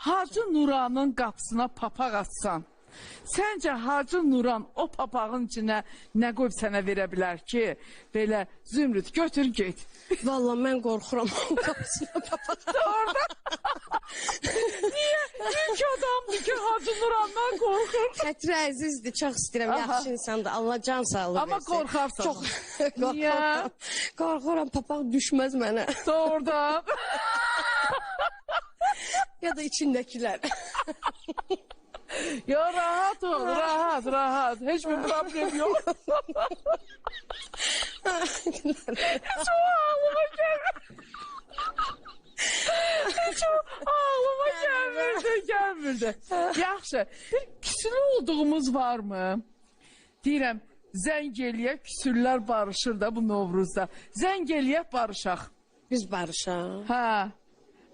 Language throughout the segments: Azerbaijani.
Hacı Nuranın qapısına papaq atsan, səncə Hacı Nuran o papağın içinə nə qoyub sənə verə bilər ki, belə Zümrüd götür get. Vallahi mən qorxuram o qapısına papaq. Orada. Niyə? İlk adamdır ki, Hacı Nurandan qorxur. Xətri əzizdir, çox istəyirəm, yaxşı insandır, Allah can sağlığı Amma versin. qorxarsan. Çox Niyə? qorxuram. Qorxuram, papaq düşməz mənə. Doğrudan. Ya da içindəkilər. Ya rahat ol, rahat, rahat. Heç bir problem yok. Hiç o ağlıma gelmedi. Hiç o ağlıma gelmirdi. Yaxşı, bir küsülü olduğumuz var mı? Deyirəm, zəng eləyək, küsürlər barışır da bu Novruzda. Zəng eləyək, barışaq. Biz barışaq. Hə.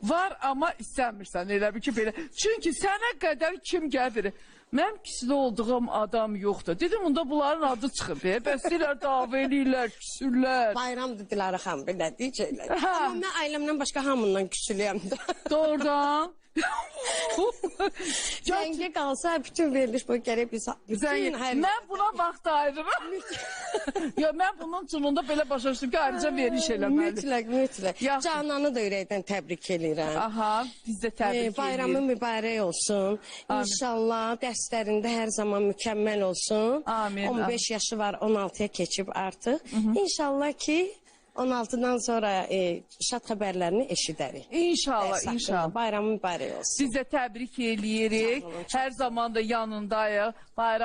Var amma istəmirsən elə bir ki belə. Çünki sənə qədər kim gəlir? Mənim küslü olduğum adam yoxdur. Dedim, onda bunların adı çıxıb. Bəs deyirlər, dava eləyirlər, küsürlər. Bayramdır Dilara xanım, belə deyəcəklər. Amma mən ailəmdən başqa hamından küsülüyəm də. Doğrudan. Zəngə qalsa bütün veriliş boyu gərək biz... Mən buna vaxt ayırıram. Ya mən bunun sonunda belə başa düşdüm ki, ayrıca veriliş eləməli. Mütləq, mütləq. Yaxşı. Cananı da ürəkdən təbrik edirəm. Aha, biz də təbrik edirik. Bayramı mübarək olsun. İnşallah dərslərində hər zaman mükəmməl olsun. Amin. 15 yaşı var, 16'ya keçib artıq. İnşallah ki 16'dan sonra şad xəbərlərini eşidərik. İnşallah, inşallah. Bayramı mübarək olsun. Biz də təbrik edirik. Hər zaman da yanındayıq. Bayram